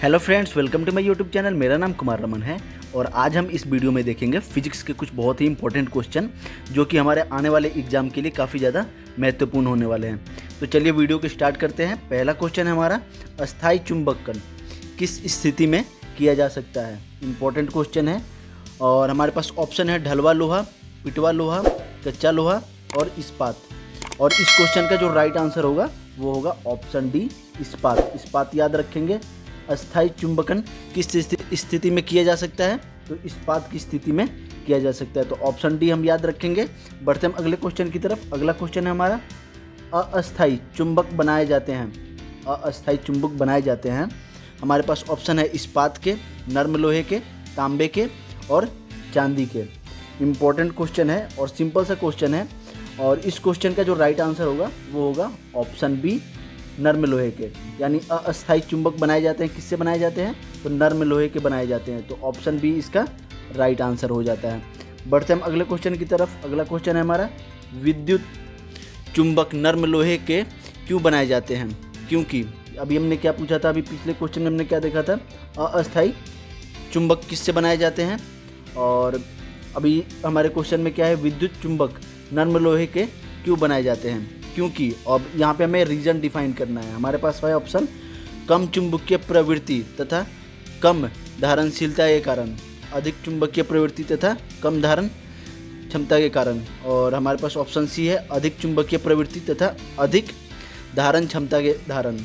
Hello friends, welcome to my YouTube channel. मेरा नाम कुमार रमन है और आज हम इस वीडियो में देखेंगे फिजिक्स के कुछ बहुत ही इंपॉर्टेंट क्वेश्चन जो कि हमारे आने वाले एग्जाम के लिए काफ़ी ज़्यादा महत्वपूर्ण होने वाले हैं। तो चलिए वीडियो को स्टार्ट करते हैं। पहला क्वेश्चन है हमारा, अस्थायी चुंबकन किस स्थिति में किया जा सकता है। इंपॉर्टेंट क्वेश्चन है और हमारे पास ऑप्शन है ढलवा लोहा, पिटवा लोहा, कच्चा लोहा और इस्पात। और इस क्वेश्चन का जो राइट आंसर होगा वो होगा ऑप्शन डी, इस्पात। इस्पात याद रखेंगे। अस्थायी चुंबकन किस स्थिति में किया जा सकता है, तो इस्पात की स्थिति में किया जा सकता है। तो ऑप्शन डी हम याद रखेंगे। बढ़ते हम अगले क्वेश्चन की तरफ। अगला क्वेश्चन है हमारा, अस्थायी चुंबक बनाए जाते हैं। अस्थायी चुंबक बनाए जाते हैं। हमारे पास ऑप्शन है इस्पात के, नर्म लोहे के, तांबे के और चांदी के। इम्पोर्टेंट क्वेश्चन है और सिंपल सा क्वेश्चन है और इस क्वेश्चन का जो राइट आंसर होगा वो होगा ऑप्शन बी, नर्म लोहे के। यानी अस्थायी चुंबक बनाए जाते हैं, किससे बनाए जाते हैं, तो नर्म लोहे के बनाए जाते हैं। तो ऑप्शन बी इसका राइट आंसर हो जाता है। बढ़ते हम अगले क्वेश्चन की तरफ। अगला क्वेश्चन है हमारा, विद्युत चुंबक नर्म लोहे के क्यों बनाए जाते हैं। क्योंकि अभी हमने क्या पूछा था, अभी पिछले क्वेश्चन में हमने क्या देखा था, अस्थायी चुंबक किससे बनाए जाते हैं। और अभी हमारे क्वेश्चन में क्या है, विद्युत चुंबक नर्म लोहे के क्यों बनाए जाते हैं। क्योंकि अब यहाँ पे हमें रीजन डिफाइन करना है। हमारे पास है ऑप्शन, कम चुंबकीय प्रवृत्ति तथा कम धारणशीलता के कारण, अधिक चुंबकीय प्रवृत्ति तथा कम धारण क्षमता के कारण। और हमारे पास ऑप्शन सी है, अधिक चुंबकीय प्रवृत्ति तथा अधिक धारण क्षमता के धारण।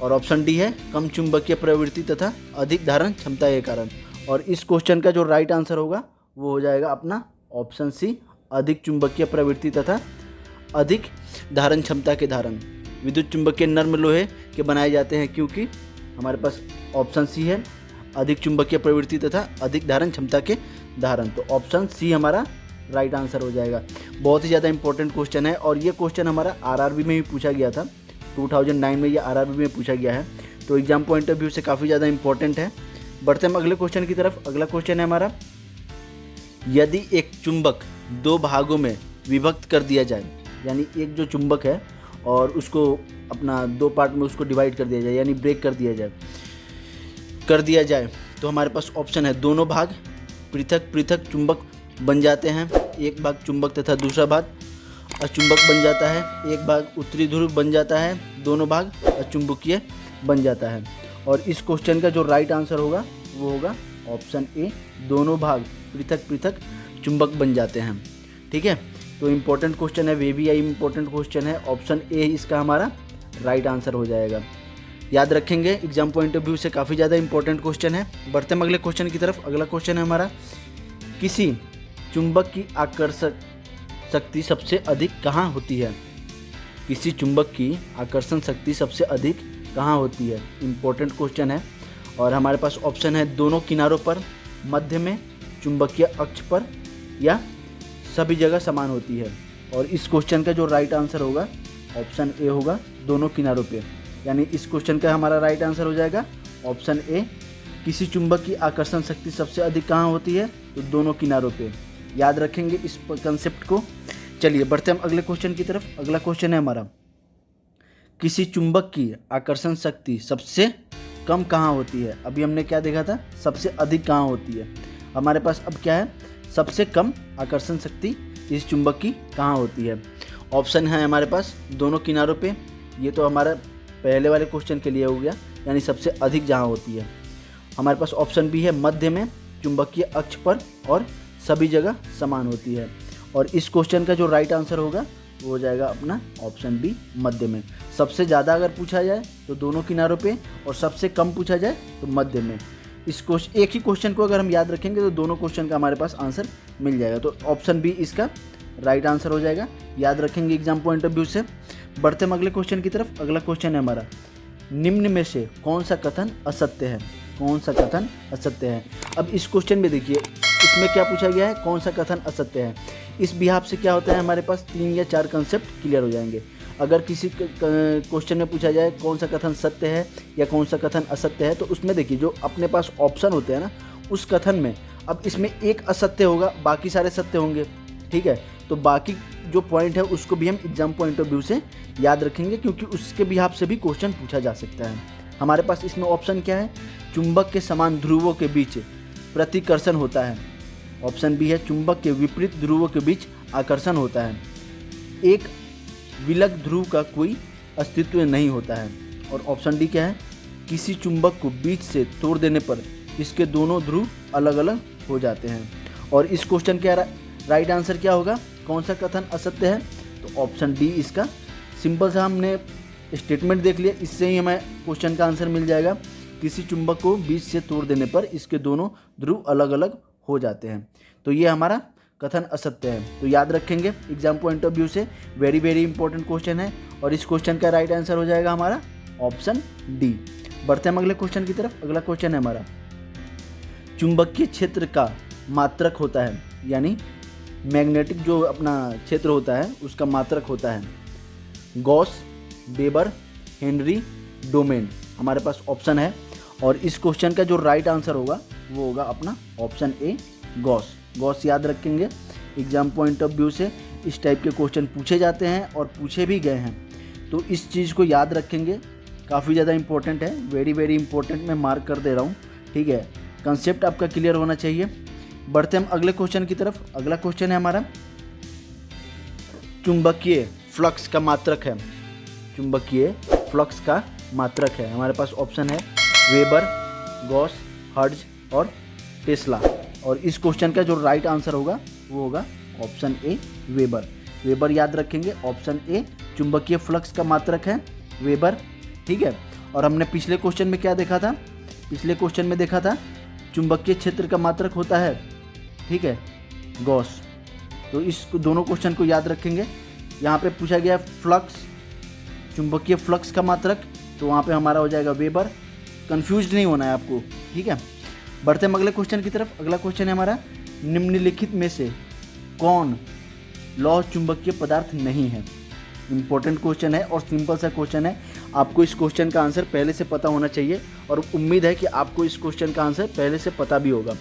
और ऑप्शन डी है, कम चुंबकीय प्रवृत्ति तथा अधिक धारण क्षमता के कारण। और इस क्वेश्चन का जो राइट आंसर होगा वो हो जाएगा अपना ऑप्शन सी, अधिक चुंबकीय प्रवृत्ति तथा अधिक धारण क्षमता के धारण। विद्युत चुंबकीय नर्म लोहे के बनाए जाते हैं क्योंकि हमारे पास ऑप्शन सी है, अधिक चुंबकीय प्रवृत्ति तथा अधिक धारण क्षमता के धारण। तो ऑप्शन सी हमारा राइट आंसर हो जाएगा। बहुत ही ज़्यादा इंपॉर्टेंट क्वेश्चन है और ये क्वेश्चन हमारा आरआरबी में भी पूछा गया था। 2009 में ये आरआरबी में पूछा गया है, तो एग्जाम पॉइंट ऑफ व्यू से काफ़ी ज़्यादा इंपॉर्टेंट है। बढ़ते हम अगले क्वेश्चन की तरफ। अगला क्वेश्चन है हमारा, यदि एक चुंबक दो भागों में विभक्त कर दिया जाए, यानी एक जो चुंबक है और उसको अपना दो पार्ट में उसको डिवाइड कर दिया जाए, यानी ब्रेक कर दिया जाए, तो हमारे पास ऑप्शन है, दोनों भाग पृथक पृथक चुंबक बन जाते हैं, एक भाग चुंबक तथा दूसरा भाग अचुंबक बन जाता है, एक भाग उत्तरी ध्रुव बन जाता है, दोनों भाग अचुंबकीय बन जाता है। और इस क्वेश्चन का जो राइट आंसर होगा वो होगा ऑप्शन ए, दोनों भाग पृथक पृथक चुंबक बन जाते हैं। ठीक है, तो इम्पोर्टेंट क्वेश्चन है, वे भी आई इम्पोर्टेंट क्वेश्चन है। ऑप्शन ए इसका हमारा राइट आंसर हो जाएगा। याद रखेंगे, एग्जाम पॉइंट ऑफ व्यू से काफ़ी ज़्यादा इंपॉर्टेंट क्वेश्चन है। बढ़ते हम अगले क्वेश्चन की तरफ। अगला क्वेश्चन है हमारा, किसी चुंबक की आकर्षक शक्ति सबसे अधिक कहाँ होती है। किसी चुंबक की आकर्षण शक्ति सबसे अधिक कहाँ होती है। इम्पोर्टेंट क्वेश्चन है और हमारे पास ऑप्शन है, दोनों किनारों पर, मध्य में, चुंबकीय अक्ष पर या सभी जगह समान होती है। और इस क्वेश्चन का जो राइट आंसर होगा ऑप्शन ए होगा, दोनों किनारों पे। यानी इस क्वेश्चन का हमारा राइट आंसर हो जाएगा ऑप्शन ए, किसी चुंबक की आकर्षण शक्ति सबसे अधिक कहाँ होती है, तो दोनों किनारों पे। याद रखेंगे इस कंसेप्ट को। चलिए बढ़ते हम अगले क्वेश्चन की तरफ। अगला क्वेश्चन है हमारा, किसी चुंबक की आकर्षण शक्ति सबसे कम कहाँ होती है। अभी हमने क्या देखा था, सबसे अधिक कहाँ होती है। हमारे पास अब क्या है, सबसे कम आकर्षण शक्ति इस चुंबक की कहाँ होती है। ऑप्शन है हमारे पास, दोनों किनारों पे, ये तो हमारा पहले वाले क्वेश्चन के लिए हो गया, यानी सबसे अधिक जहाँ होती है। हमारे पास ऑप्शन बी है, मध्य में, चुंबकीय अक्ष पर और सभी जगह समान होती है। और इस क्वेश्चन का जो राइट आंसर होगा वो हो जाएगा अपना ऑप्शन बी, मध्य में। सबसे ज़्यादा अगर पूछा जाए तो दोनों किनारों पे और सबसे कम पूछा जाए तो मध्य में। इस क्वेश्चन, एक ही क्वेश्चन को अगर हम याद रखेंगे तो दोनों क्वेश्चन का हमारे पास आंसर मिल जाएगा। तो ऑप्शन बी इसका राइट आंसर हो जाएगा। याद रखेंगे एग्जाम पॉइंट ऑफ व्यू से। बढ़ते हम अगले क्वेश्चन की तरफ। अगला क्वेश्चन है हमारा, निम्न में से कौन सा कथन असत्य है। कौन सा कथन असत्य है। अब इस क्वेश्चन में देखिए, इसमें क्या पूछा गया है, कौन सा कथन असत्य है। इस बिहाफ से क्या होता है, हमारे पास 3 या 4 कंसेप्ट क्लियर हो जाएंगे। अगर किसी क्वेश्चन में पूछा जाए कौन सा कथन सत्य है या कौन सा कथन असत्य है, तो उसमें देखिए जो अपने पास ऑप्शन होते हैं ना, उस कथन में अब इसमें एक असत्य होगा, बाकी सारे सत्य होंगे। ठीक है, तो बाकी जो पॉइंट है उसको भी हम एग्जाम पॉइंट ऑफ व्यू से याद रखेंगे, क्योंकि उसके बिहाफ से भी क्वेश्चन पूछा जा सकता है। हमारे पास इसमें ऑप्शन क्या है, चुंबक के समान ध्रुवों के बीच प्रतिकर्षण होता है। ऑप्शन बी है चुंबक के विपरीत ध्रुवों के बीच आकर्षण होता है। एक विलग ध्रुव का कोई अस्तित्व नहीं होता है। और ऑप्शन डी क्या है, किसी चुंबक को बीच से तोड़ देने पर इसके दोनों ध्रुव अलग अलग हो जाते हैं। और इस क्वेश्चन का राइट आंसर क्या होगा, कौन सा कथन असत्य है, तो ऑप्शन डी इसका सिंपल सा हमने स्टेटमेंट देख लिया, इससे ही हमें क्वेश्चन का आंसर मिल जाएगा। किसी चुंबक को बीच से तोड़ देने पर इसके दोनों ध्रुव अलग अलग हो जाते हैं। तो ये हमारा कथन असत्य है। तो याद रखेंगे एग्जाम पॉइंट ऑफ व्यू से वेरी वेरी इंपॉर्टेंट क्वेश्चन है। और इस क्वेश्चन का राइट आंसर हो जाएगा हमारा ऑप्शन डी। बढ़ते हैं हम अगले क्वेश्चन की तरफ। अगला क्वेश्चन है हमारा, चुंबकीय क्षेत्र का मात्रक होता है, यानी मैग्नेटिक जो अपना क्षेत्र होता है उसका मात्रक होता है। गॉस, वेबर, हेनरी, डोमेन हमारे पास ऑप्शन है। और इस क्वेश्चन का जो राइट आंसर होगा वो होगा अपना ऑप्शन ए, गॉस। गॉस याद रखेंगे, एग्जाम पॉइंट ऑफ व्यू से इस टाइप के क्वेश्चन पूछे जाते हैं और पूछे भी गए हैं। तो इस चीज़ को याद रखेंगे, काफ़ी ज़्यादा इंपॉर्टेंट है, वेरी वेरी इंपॉर्टेंट मैं मार्क कर दे रहा हूँ। ठीक है, कंसेप्ट आपका क्लियर होना चाहिए। बढ़ते हम अगले क्वेश्चन की तरफ। अगला क्वेश्चन है हमारा, चुंबकीय फ्लक्स का मात्रक है। चुंबकीय फ्लक्स का मात्रक है, हमारे पास ऑप्शन है वेबर, गॉस, हर्ट्ज और टेस्ला। और इस क्वेश्चन का जो राइट आंसर होगा वो होगा ऑप्शन ए, वेबर। वेबर याद रखेंगे, ऑप्शन ए चुंबकीय फ्लक्स का मात्रक है वेबर। ठीक है, और हमने पिछले क्वेश्चन में क्या देखा था, पिछले क्वेश्चन में देखा था चुंबकीय क्षेत्र का मात्रक होता है, ठीक है, गॉस। तो इस दोनों क्वेश्चन को याद रखेंगे। यहाँ पे पूछा गया फ्लक्स, चुंबकीय फ्लक्स का मात्रक, तो वहाँ पे हमारा हो जाएगा वेबर। कंफ्यूज नहीं होना है आपको, ठीक है। बढ़ते हम अगले क्वेश्चन की तरफ। अगला क्वेश्चन है हमारा, निम्नलिखित में से कौन लौह चुंबकीय पदार्थ नहीं है। इंपॉर्टेंट क्वेश्चन है और सिंपल सा क्वेश्चन है। आपको इस क्वेश्चन का आंसर पहले से पता होना चाहिए और उम्मीद है कि आपको इस क्वेश्चन का आंसर पहले से पता भी होगा।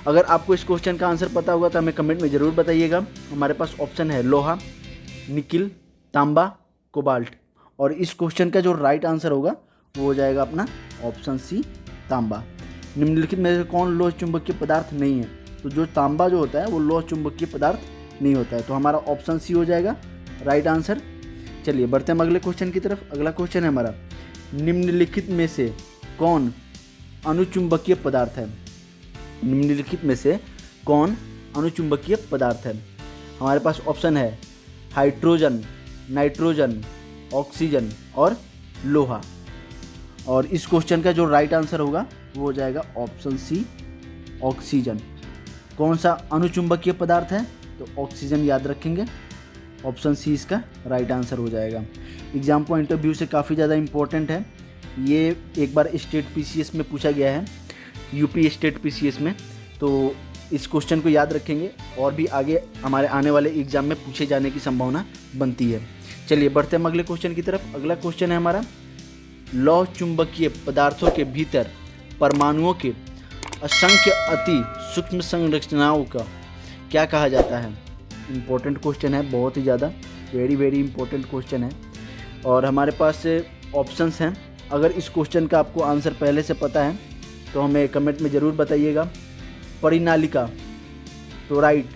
अगर आपको इस क्वेश्चन का आंसर पता होगा तो हमें कमेंट में ज़रूर बताइएगा। हमारे पास ऑप्शन है लोहा, निकिल, तांबा, कोबाल्ट। और इस क्वेश्चन का जो राइट आंसर होगा वो हो जाएगा अपना ऑप्शन सी, तांबा। निम्नलिखित में से कौन लौह चुंबकीय पदार्थ नहीं है, तो जो तांबा जो होता है वो लौह चुंबकीय पदार्थ नहीं होता है। तो हमारा ऑप्शन सी हो जाएगा राइट आंसर। चलिए बढ़ते हैं अगले क्वेश्चन की तरफ। अगला क्वेश्चन है हमारा, निम्नलिखित में से कौन अनुचुंबकीय पदार्थ है। निम्नलिखित में से कौन अनुचुंबकीय पदार्थ है। हमारे पास ऑप्शन है हाइड्रोजन, नाइट्रोजन, ऑक्सीजन और लोहा। और इस क्वेश्चन का जो राइट आंसर होगा वो हो जाएगा ऑप्शन सी, ऑक्सीजन। कौन सा अनुचुंबकीय पदार्थ है, तो ऑक्सीजन याद रखेंगे, ऑप्शन सी इसका राइट आंसर हो जाएगा। एग्जाम पॉइंट ऑफ व्यू से काफ़ी ज़्यादा इंपॉर्टेंट है ये। एक बार स्टेट पीसीएस में पूछा गया है, यूपी स्टेट पीसीएस में, तो इस क्वेश्चन को याद रखेंगे और भी आगे हमारे आने वाले एग्जाम में पूछे जाने की संभावना बनती है। चलिए बढ़ते हैं अगले क्वेश्चन की तरफ। अगला क्वेश्चन है हमारा, लौह चुंबकीय पदार्थों के भीतर परमाणुओं के असंख्य अति सूक्ष्म संरचनाओं का क्या कहा जाता है। इम्पोर्टेंट क्वेश्चन है, बहुत ही ज़्यादा वेरी वेरी इंपॉर्टेंट क्वेश्चन है। और हमारे पास ऑप्शंस हैं। अगर इस क्वेश्चन का आपको आंसर पहले से पता है तो हमें कमेंट में ज़रूर बताइएगा। परिनालिका, टोराइड,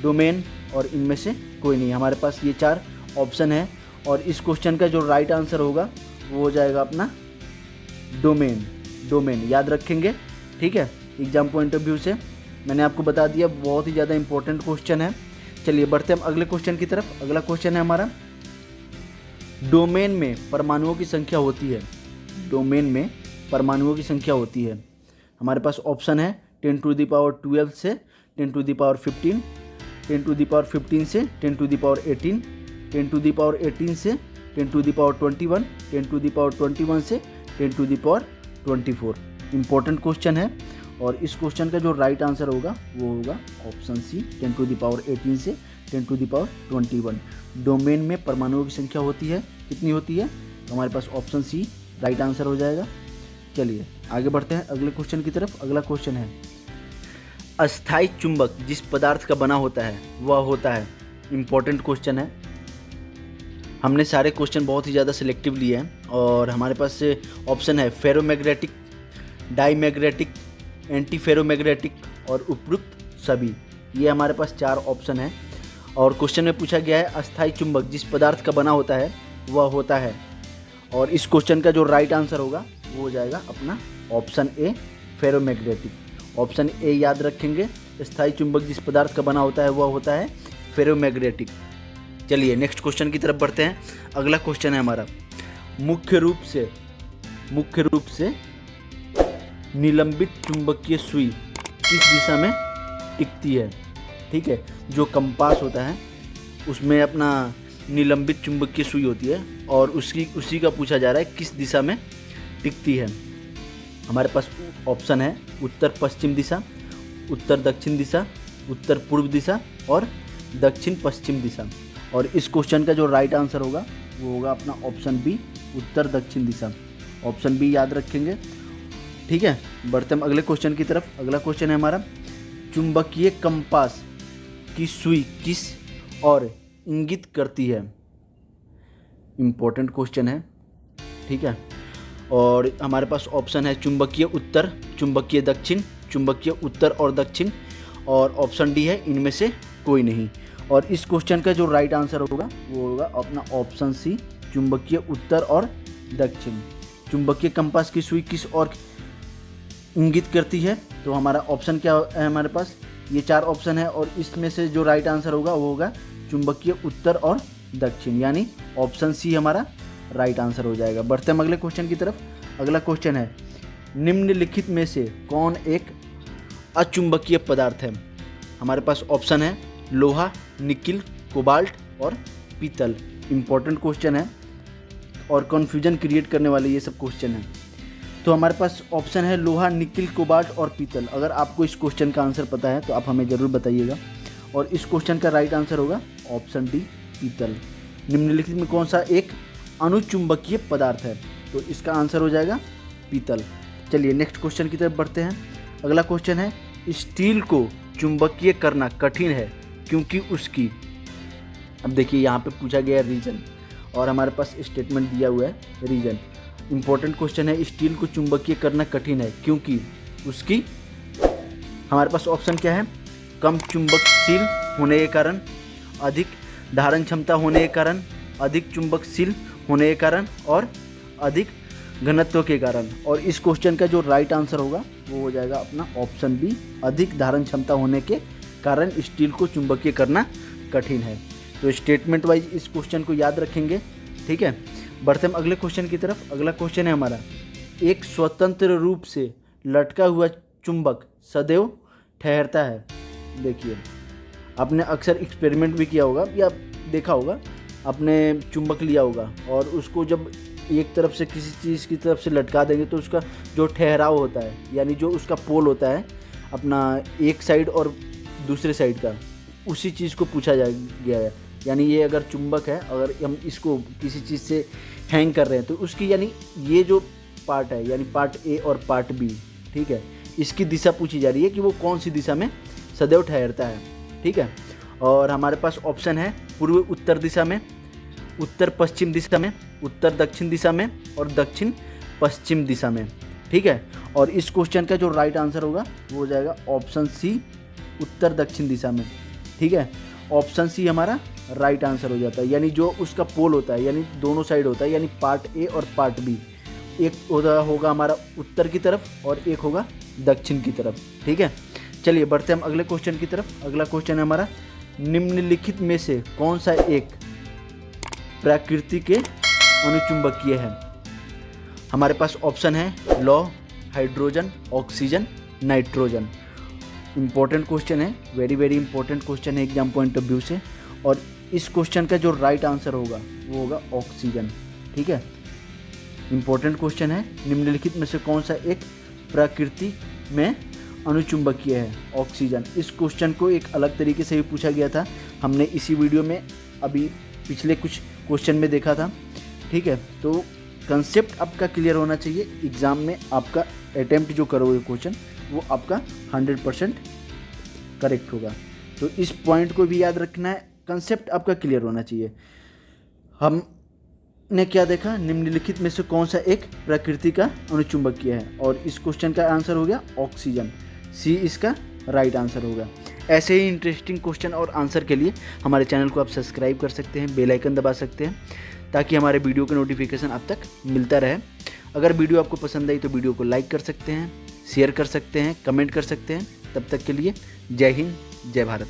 डोमेन और इनमें से कोई नहीं। हमारे पास ये 4 ऑप्शन है और इस क्वेश्चन का जो राइट आंसर होगा वो हो जाएगा अपना डोमेन। डोमेन याद रखेंगे, ठीक है। एग्जाम पॉइंट ऑफ व्यू से मैंने आपको बता दिया, बहुत ही ज़्यादा इंपॉर्टेंट क्वेश्चन है। चलिए बढ़ते हम अगले क्वेश्चन की तरफ। अगला क्वेश्चन है हमारा, डोमेन में परमाणुओं की संख्या होती है। डोमेन में परमाणुओं की संख्या होती है। हमारे पास ऑप्शन है 10⁻12 से 10⁻15, 10⁻15 से 10⁻18, 10⁻18 से 10⁻21, 10⁻21 से 10⁻24। इंपॉर्टेंट क्वेश्चन है और इस क्वेश्चन का जो राइट आंसर होगा वो होगा ऑप्शन सी, 10⁻18 से 10⁻21। डोमेन में परमाणुओं की संख्या होती है, कितनी होती है, तो हमारे पास ऑप्शन सी राइट आंसर हो जाएगा। चलिए आगे बढ़ते हैं अगले क्वेश्चन की तरफ। अगला क्वेश्चन है, अस्थायी चुंबक जिस पदार्थ का बना होता है वह होता है। इंपॉर्टेंट क्वेश्चन है। हमने सारे क्वेश्चन बहुत ही ज़्यादा सिलेक्टिव लिए हैं और हमारे पास ऑप्शन है फेरोमैग्नेटिक डाईमैग्नेटिक, एंटी फेरोमैग्नेटिक और उपयुक्त सभी। ये हमारे पास 4 ऑप्शन है। और क्वेश्चन में पूछा गया है अस्थायी चुंबक जिस पदार्थ का बना होता है वह होता है, और इस क्वेश्चन का जो राइट आंसर होगा वो हो जाएगा अपना option A, ferromagnetic. Option A याद रखेंगे, अस्थायी चुंबक जिस पदार्थ का बना होता है वह होता है फेरोमैग्नेटिक। चलिए नेक्स्ट क्वेश्चन की तरफ बढ़ते हैं। अगला क्वेश्चन है हमारा, मुख्य रूप से निलंबित चुंबकीय सुई किस दिशा में टिकती है। ठीक है, जो कंपास होता है उसमें अपना निलंबित चुंबकीय सुई होती है और उसी का पूछा जा रहा है किस दिशा में टिकती है। हमारे पास ऑप्शन है उत्तर पश्चिम दिशा, उत्तर दक्षिण दिशा, उत्तर पूर्व दिशा और दक्षिण पश्चिम दिशा। और इस क्वेश्चन का जो राइट आंसर होगा वो होगा अपना ऑप्शन बी, उत्तर दक्षिण दिशा। ऑप्शन बी याद रखेंगे। ठीक है, बढ़ते हम अगले क्वेश्चन की तरफ। अगला क्वेश्चन है हमारा, चुंबकीय कंपास की सुई किस और इंगित करती है। इम्पोर्टेंट क्वेश्चन है। ठीक है, और हमारे पास ऑप्शन है चुंबकीय उत्तर, चुंबकीय दक्षिण, चुंबकीय उत्तर और दक्षिण, और ऑप्शन डी है इनमें से कोई नहीं। और इस क्वेश्चन का जो राइट आंसर होगा वो होगा अपना ऑप्शन सी, चुंबकीय उत्तर और दक्षिण। चुंबकीय कंपास की सुई किस और इंगित करती है, तो हमारा ऑप्शन क्या है, हमारे पास ये 4 ऑप्शन है और इसमें से जो राइट आंसर होगा वो होगा चुंबकीय उत्तर और दक्षिण, यानी ऑप्शन सी हमारा राइट आंसर हो जाएगा। बढ़ते हम अगले क्वेश्चन की तरफ। अगला क्वेश्चन है, निम्नलिखित में से कौन एक अचुंबकीय पदार्थ है। हमारे पास ऑप्शन है लोहा, निकिल, कोबाल्ट और पीतल। इम्पोर्टेंट क्वेश्चन है और कन्फ्यूजन क्रिएट करने वाले ये सब क्वेश्चन है। तो हमारे पास ऑप्शन है लोहा, निकिल, कोबाल्ट और पीतल। अगर आपको इस क्वेश्चन का आंसर पता है तो आप हमें ज़रूर बताइएगा। और इस क्वेश्चन का राइट आंसर होगा ऑप्शन डी, पीतल। निम्नलिखित में कौन सा एक अनुचुंबकीय पदार्थ है, तो इसका आंसर हो जाएगा पीतल। चलिए नेक्स्ट क्वेश्चन की तरफ बढ़ते हैं। अगला क्वेश्चन है, स्टील को चुंबकीय करना कठिन है क्योंकि उसकी, अब देखिए यहाँ पे पूछा गया रीजन और हमारे पास स्टेटमेंट दिया हुआ है रीजन। इंपॉर्टेंट क्वेश्चन है, स्टील को चुंबकीय करना कठिन है क्योंकि उसकी, हमारे पास ऑप्शन क्या है, कम चुंबकशील होने के कारण, अधिक धारण क्षमता होने के कारण, अधिक चुंबकशील होने के कारण और अधिक घनत्व के कारण। और इस क्वेश्चन का जो राइट आंसर होगा वो हो जाएगा अपना ऑप्शन बी, अधिक धारण क्षमता होने के कारण स्टील को चुंबकीय करना कठिन है। तो स्टेटमेंट वाइज इस क्वेश्चन को याद रखेंगे। ठीक है, बढ़ते हम अगले क्वेश्चन की तरफ। अगला क्वेश्चन है हमारा, एक स्वतंत्र रूप से लटका हुआ चुंबक सदैव ठहरता है। देखिए, आपने अक्सर एक्सपेरिमेंट भी किया होगा या देखा होगा, आपने चुंबक लिया होगा और उसको जब एक तरफ से किसी चीज़ की तरफ से लटका देंगे तो उसका जो ठहराव होता है, यानी जो उसका पोल होता है अपना एक साइड और दूसरे साइड का, उसी चीज़ को पूछा गया है। यानी ये अगर चुंबक है, अगर हम इसको किसी चीज़ से हैंग कर रहे हैं तो उसकी, यानी ये जो पार्ट है, यानी पार्ट ए और पार्ट बी, ठीक है, इसकी दिशा पूछी जा रही है कि वो कौन सी दिशा में सदैव ठहरता है। ठीक है, और हमारे पास ऑप्शन है पूर्व उत्तर दिशा में, उत्तर पश्चिम दिशा में, उत्तर दक्षिण दिशा में और दक्षिण पश्चिम दिशा में। ठीक है, और इस क्वेश्चन का जो राइट आंसर होगा वो हो जाएगा ऑप्शन सी, उत्तर दक्षिण दिशा में। ठीक है, ऑप्शन सी हमारा राइट आंसर हो जाता है। यानी जो उसका पोल होता है, यानी दोनों साइड होता है, यानी पार्ट ए और पार्ट बी, एक होगा हमारा उत्तर की तरफ और एक होगा दक्षिण की तरफ। ठीक है, चलिए बढ़ते हम अगले क्वेश्चन की तरफ। अगला क्वेश्चन है हमारा, निम्नलिखित में से कौन सा एक प्रकृति के अनुचुंबकीय है। हमारे पास ऑप्शन है लौ, hydrogen, oxygen, nitrogen. Important question है, वेरी वेरी इंपॉर्टेंट क्वेश्चन है एग्जाम पॉइंट ऑफ व्यू से। और इस क्वेश्चन का जो राइट आंसर होगा वो होगा ऑक्सीजन। ठीक है, इम्पोर्टेंट क्वेश्चन है, निम्नलिखित में से कौन सा एक प्रकृति में अनुचुंबकीय है, ऑक्सीजन। इस क्वेश्चन को एक अलग तरीके से भी पूछा गया था, हमने इसी वीडियो में अभी पिछले कुछ क्वेश्चन में देखा था। ठीक है, तो कंसेप्ट आपका क्लियर होना चाहिए, एग्ज़ाम में आपका अटेम्प्ट जो करोगे क्वेश्चन वो आपका 100% करेक्ट होगा। तो इस पॉइंट को भी याद रखना है, कंसेप्ट आपका क्लियर होना चाहिए। हम ने क्या देखा, निम्नलिखित में से कौन सा एक प्रकृति का अणुचुंबकीय है, और इस क्वेश्चन का आंसर हो गया ऑक्सीजन। सी इसका राइट आंसर होगा। ऐसे ही इंटरेस्टिंग क्वेश्चन और आंसर के लिए हमारे चैनल को आप सब्सक्राइब कर सकते हैं, बेल आइकन दबा सकते हैं, ताकि हमारे वीडियो के नोटिफिकेशन आप तक मिलता रहे। अगर वीडियो आपको पसंद आई तो वीडियो को लाइक कर सकते हैं, शेयर कर सकते हैं, कमेंट कर सकते हैं। तब तक के लिए जय हिंद, जय भारत।